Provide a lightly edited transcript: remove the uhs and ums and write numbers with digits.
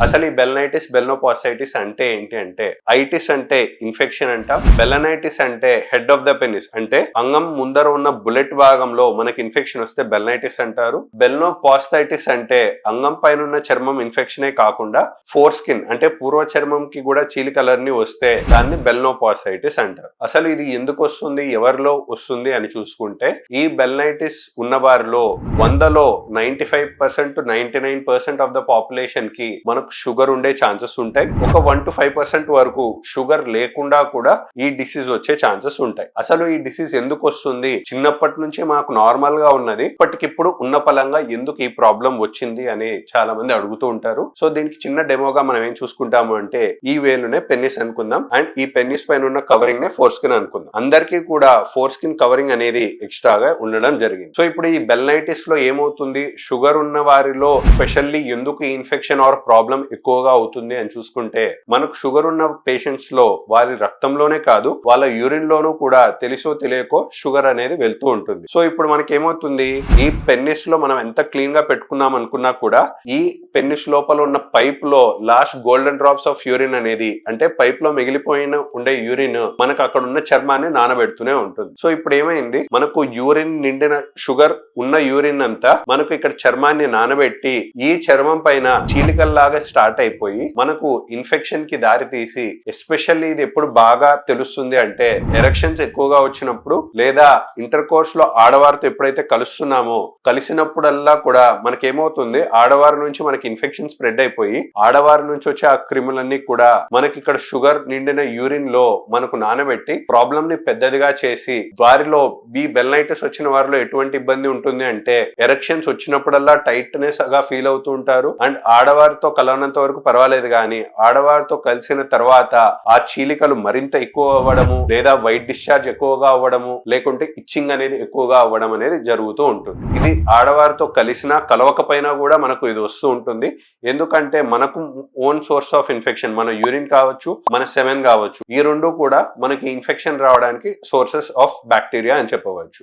అసలు ఈ బెలనైటిస్ బెల్నోపాసైటిస్ అంటే ఏంటి అంటే, ఐటిస్ అంటే ఇన్ఫెక్షన్ అంట, బెలనైటిస్ అంటే హెడ్ ఆఫ్ ద పెనిస్ అంటే అంగం ముందర ఉన్న బుల్లెట్ భాగంలో మనకి ఇన్ఫెక్షన్ వస్తే బెలనైటిస్ అంటారు. బెల్నోపాస్థైటిస్ అంటే అంగం పైన ఉన్న చర్మం ఇన్ఫెక్షనే కాకుండా ఫోర్ స్కిన్ అంటే పూర్వ చర్మంకి కూడా చీలికలర్ని వస్తే దాన్ని బెల్నోపాసైటిస్ అంటారు. అసలు ఇది ఎందుకు వస్తుంది, ఎవరిలో వస్తుంది అని చూసుకుంటే, ఈ బెలనైటిస్ ఉన్న వారిలో 100లో 95% to 99% ఆఫ్ ద పాపులేషన్ కి మనకు షుగర్ ఉండే ఛాన్సెస్ ఉంటాయి. ఒక 1 to 5% వరకు షుగర్ లేకుండా కూడా ఈ డిసీజ్ వచ్చే ఛాన్సెస్ ఉంటాయి. అసలు ఈ డిసీజ్ ఎందుకు వస్తుంది, చిన్నప్పటి నుంచి మాకు నార్మల్ గా ఉన్నది, ఇప్పటికిప్పుడు ఉన్న పలంగా ఎందుకు ఈ ప్రాబ్లం వచ్చింది అని చాలా మంది అడుగుతూ ఉంటారు. సో దీనికి చిన్న డెమోగా మనం ఏం చూసుకుంటాము అంటే, ఈ వేలునే పెన్నిస్ అనుకుందాం అండ్ ఈ పెన్నిస్ పైన ఉన్న కవరింగ్ నే ఫోర్ స్కిన్ అనుకుందాం. అందరికీ కూడా ఫోర్ స్కిన్ కవరింగ్ అనేది ఎక్స్ట్రాగా ఉండడం జరిగింది. సో ఇప్పుడు ఈ బెలనైటిస్ లో ఏమవుతుంది, షుగర్ ఉన్న వారిలో స్పెషల్లీ ఎందుకు ఈ ఇన్ఫెక్షన్ ఆర్ ప్రాబ్లం ఎక్కువగా అవుతుంది అని చూసుకుంటే, మనకు షుగర్ ఉన్న పేషెంట్స్ లో వారి రక్తంలోనే కాదు వాళ్ళ యూరిన్ లోనూ కూడా తెలిసో తెలియకో షుగర్ అనేది వెళ్తూ ఉంటుంది. సో ఇప్పుడు మనకి ఏమవుతుంది, ఈ పెన్నిస్ లో మనం ఎంత క్లీన్ గా పెట్టుకున్నాం అనుకున్నా కూడా ఈ పెన్నిస్ లోపల ఉన్న పైప్ లో last golden drops of urine అనేది, అంటే పైప్ లో మిగిలిపోయిన ఉండే యూరిన్ మనకు అక్కడ ఉన్న చర్మాన్ని నానబెడుతూనే ఉంటుంది. సో ఇప్పుడు ఏమైంది, మనకు యూరిన్ నిండిన షుగర్ ఉన్న యూరిన్ అంతా మనకు ఇక్కడ చర్మాన్ని నానబెట్టి ఈ చర్మం పైన చీలికల్లాగా స్టార్ట్ అయిపోయి మనకు ఇన్ఫెక్షన్ కి దారి తీసి, ఎస్పెషల్లీ ఇది ఎప్పుడు బాగా తెలుస్తుంది అంటే ఎరెక్షన్స్ ఎక్కువగా వచ్చినప్పుడు లేదా ఇంటర్ కోర్స్ లో ఆడవారితో ఎప్పుడైతే కలుస్తున్నామో, కలిసినప్పుడల్లా కూడా మనకేమవుతుంది, ఆడవారి నుంచి మనకి ఇన్ఫెక్షన్ స్ప్రెడ్ అయిపోయి ఆడవారి నుంచి వచ్చే ఆ క్రిములన్నీ కూడా మనకి ఇక్కడ షుగర్ నిండిన యూరిన్ లో మనకు నానబెట్టి ప్రాబ్లం ని పెద్దదిగా చేసి, వారిలో ఈ బెలనైటిస్ వచ్చిన వారిలో ఎటువంటి ఇబ్బంది ఉంటుంది అంటే, ఎరెక్షన్స్ వచ్చినప్పుడల్లా టైట్నెస్ గా ఫీల్ అవుతూ ఉంటారు అండ్ ఆడవారితో కలవనంత వరకు పర్వాలేదు, కానీ ఆడవారితో కలిసిన తర్వాత ఆ చీలికలు మరింత ఎక్కువ అవ్వడము లేదా వైట్ డిశ్చార్జ్ ఎక్కువగా అవ్వడము లేకుంటే ఇచ్చింగ్ అనేది ఎక్కువగా అవ్వడం అనేది జరుగుతూ ఉంటుంది. ఇది ఆడవారితో కలిసినా కలవకపోయినా కూడా మనకు ఇది వస్తూ ఉంటుంది. ఎందుకంటే మనకు ఓన్ సోర్స్ ఆఫ్ ఇన్ఫెక్షన్, మన యూరిన్ కావచ్చు, మన సెమెన్ కావచ్చు, ఈ రెండు కూడా మనకి ఇన్ఫెక్షన్ రావడానికి సోర్సెస్ ఆఫ్ బ్యాక్టీరియా అని చెప్పవచ్చు.